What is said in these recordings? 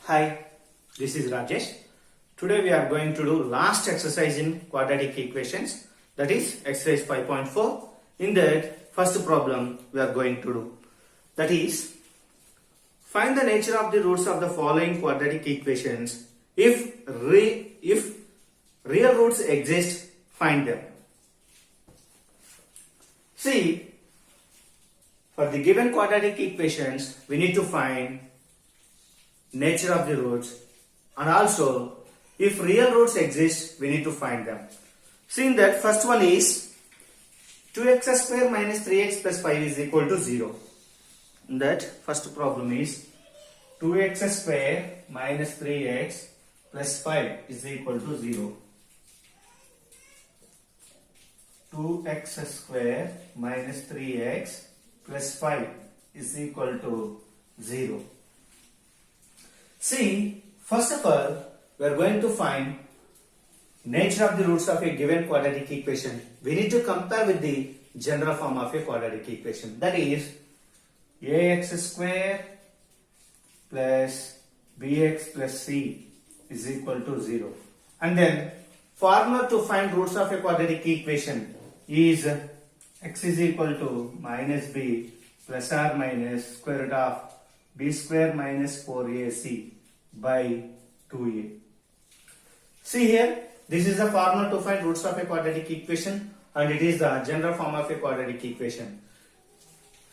Hi, this is Rajesh. Today we are going to do last exercise in quadratic equations, that is exercise 5.4. In that first problem we are going to do, that is find the nature of the roots of the following quadratic equations. If real roots exist, find them. See, for the given quadratic equations we need to find nature of the roots, and also if real roots exist we need to find them. See, in that first one is 2x square minus 3x plus 5 is equal to 0. In that first problem is 2x square minus 3x plus 5 is equal to 0. 2x square minus 3x plus 5 is equal to 0. See, first of all, we are going to find nature of the roots of a given quadratic equation. We need to compare with the general form of a quadratic equation. That is, ax square plus bx plus c is equal to 0. And then, formula to find roots of a quadratic equation is x is equal to minus b plus or minus square root of b square minus 4ac by 2a. See here, this is the formula to find roots of a quadratic equation, and it is the general form of a quadratic equation.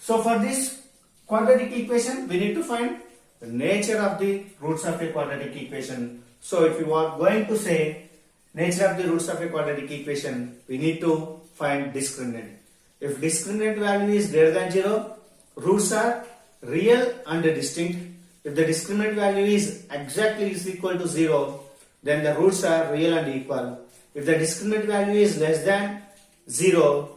So for this quadratic equation, we need to find the nature of the roots of a quadratic equation. So if you are going to say nature of the roots of a quadratic equation, we need to find discriminant. If discriminant value is greater than 0, roots are real and distinct. If the discriminant value is exactly equal to 0, then the roots are real and equal. If the discriminant value is less than 0,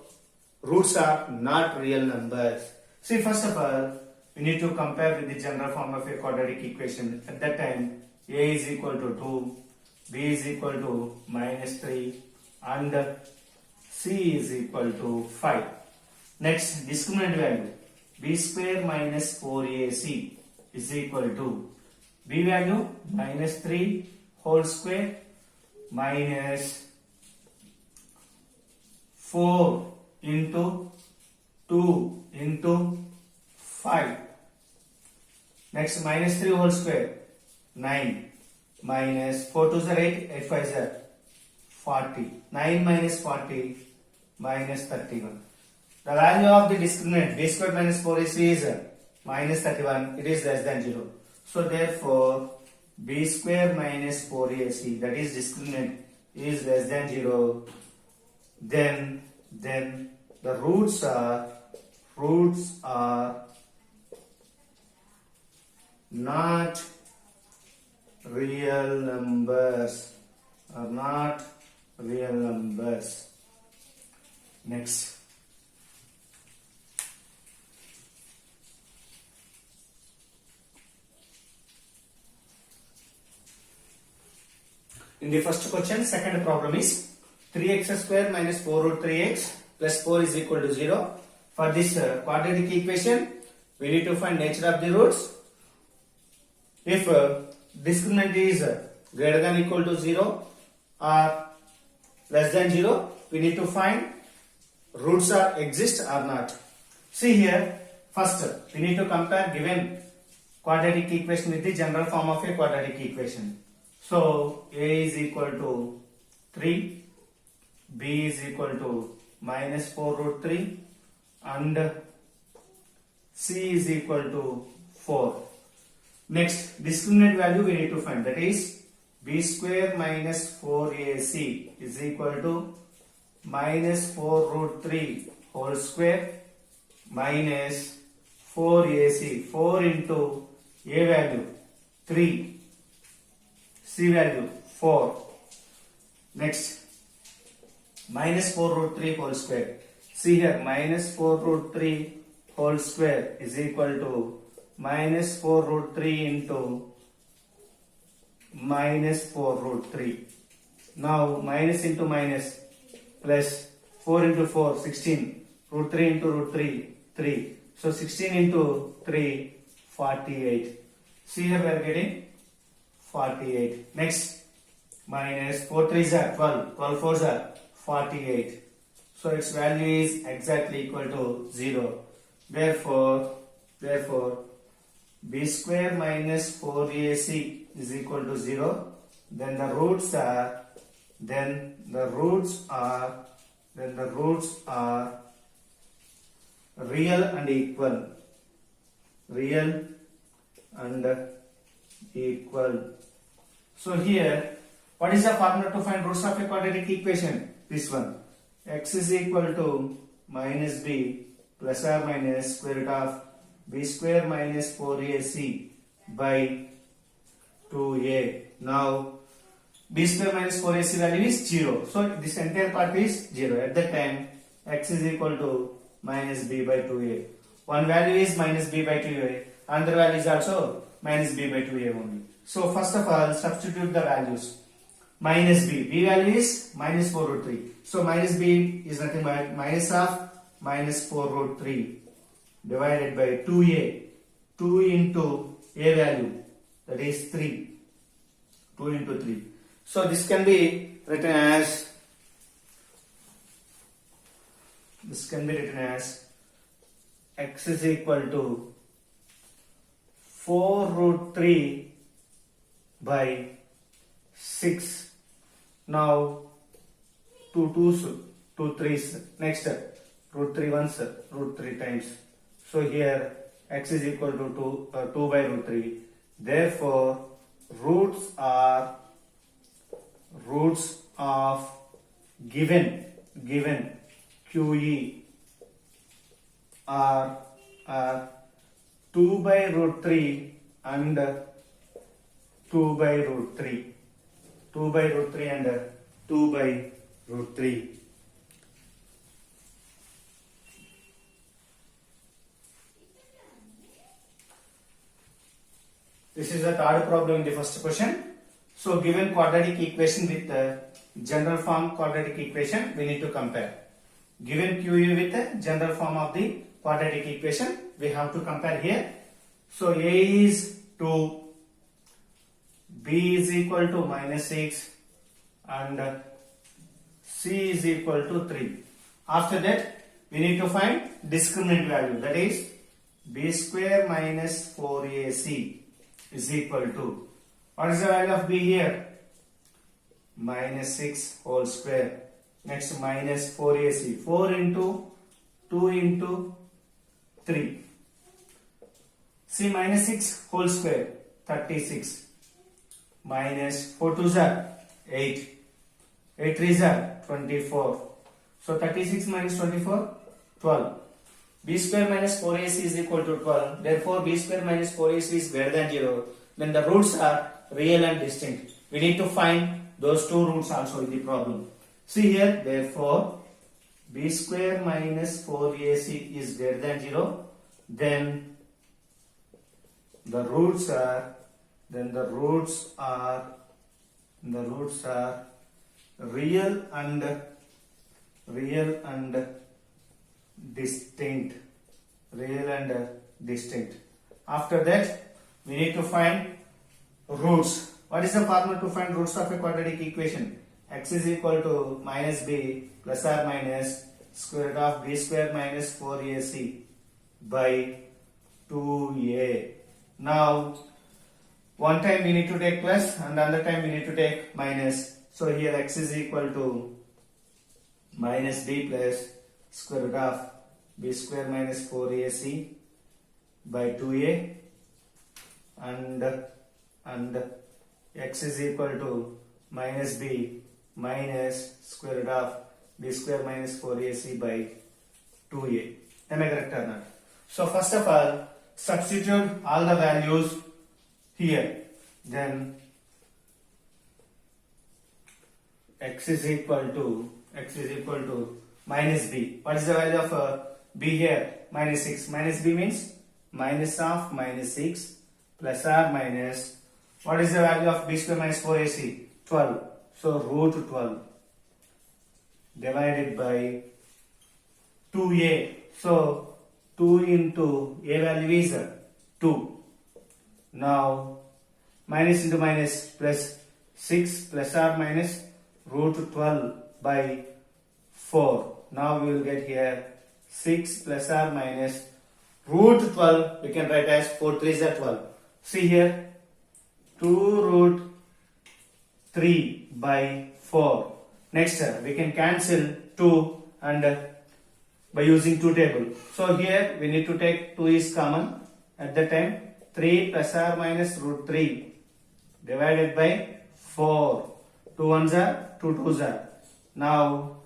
roots are not real numbers. See, first of all, we need to compare with the general form of a quadratic equation. At that time, a is equal to 2, b is equal to minus 3, and c is equal to 5. Next, discriminant value, b square minus 4ac is equal to b value minus 3 whole square minus 4 into 2 into 5. Next, minus 3 whole square 9 minus 4 to the 8, 8 5 is 40. 9 minus 40 minus 31. The value of the discriminant b square minus 4ac is minus 31. It is less than 0. So therefore, b square minus 4ac, that is discriminant, is less than 0. Then the roots are not real numbers. Are not real numbers. Next. In the first question, second problem is 3x square minus 4 root 3x plus 4 is equal to 0. For this quadratic equation, we need to find nature of the roots. If discriminant is greater than or equal to 0 or less than 0, we need to find roots are exist or not. See here, first we need to compare given quadratic equation with the general form of a quadratic equation. So a is equal to 3, b is equal to minus 4 root 3, and c is equal to 4. Next, discriminant value we need to find, that is b square minus 4ac is equal to minus 4 root 3 whole square minus 4ac, 4 into a value 3, c value 4. Next, minus 4 root 3 whole square. See here, minus 4 root 3 whole square is equal to minus 4 root 3 into minus 4 root 3. Now, minus into minus plus 4 into 4, 16. Root 3 into root 3, 3. So 16 into 3, 48. See here we are getting 48. Next, minus 4 3s are 12, 12 4s are 48. So its value is exactly equal to 0. Therefore, b square minus 4ac is equal to 0. Then the roots are real and equal. Real and equal. So here, what is the formula to find roots of a quadratic equation? This one. X is equal to minus b plus or minus square root of b square minus 4ac by 2a. Now, b square minus 4ac value is 0. So, this entire part is 0. At that time, x is equal to minus b by 2a. One value is minus b by 2a. Another value is also minus b by 2a only. So, first of all, substitute the values. Minus b. B value is minus 4 root 3. So, minus b is nothing but minus of minus 4 root 3 divided by 2a. 2 into a value, that is 3. 2 into 3. So, this can be written as x is equal to 4 root 3 by 6. Now, 2 2s, 2 3s. Next, root 3 once, root 3 times. So, here x is equal to 2 by root 3. Therefore, roots of given QE are 2 by root 3 and 2 by root 3. 2 by root 3 and 2 by root 3. This is the third problem in the first question. So, given quadratic equation with the general form quadratic equation, we need to compare. Given QE with the general form of the quadratic equation, we have to compare here. So, A is 2, B is equal to minus 6 and C is equal to 3. After that, we need to find discriminant value, that is B square minus 4AC is equal to, what is the value of B here? Minus 6 whole square. Next, minus 4AC. 4 into 2 into 3. See, minus 6 whole square, 36. Minus 4 2s are 8. 8 3s are 24. So, 36 minus 24, 12. B square minus 4AC is equal to 12. Therefore, B square minus 4AC is greater than 0. Then the roots are real and distinct. We need to find those two roots also in the problem. See here, therefore, B square minus 4AC is greater than 0. Then the roots are real and distinct. After that, we need to find roots. What is the formula to find roots of a quadratic equation? X is equal to minus b plus or minus square root of b square minus 4ac by 2a. Now, one time we need to take plus and another time we need to take minus. So here x is equal to minus b plus square root of b square minus 4ac by 2a and x is equal to minus b minus square root of b square minus 4ac by 2a. Am I correct or not? So first of all, substitute all the values here. Then x is equal to minus b. What is the value of b here? Minus 6. Minus b means minus of minus 6 plus or minus, what is the value of b square minus 4ac? 12. So root 12 divided by 2a. So 2 into a value is 2. Now minus into minus plus 6 plus or minus root 12 by 4. Now we will get here 6 plus or minus root 12. We can write as 4 3s are 12. See here 2 root 3 by 4. Next we can cancel 2 and by using 2 table. So here we need to take 2 is common. At the time 3 plus or minus root 3 divided by 4. 2 ones are 2 twos are. Now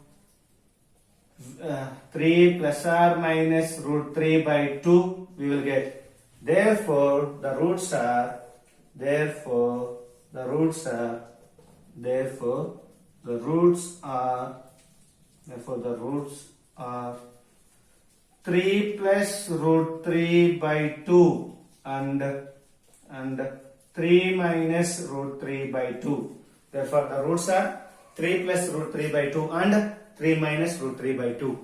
3 plus or minus root 3 by 2 we will get. Therefore the roots are 3 plus root 3 by 2 and 3 minus root 3 by 2. Therefore the roots are 3 plus root 3 by 2 and 3 minus root 3 by 2.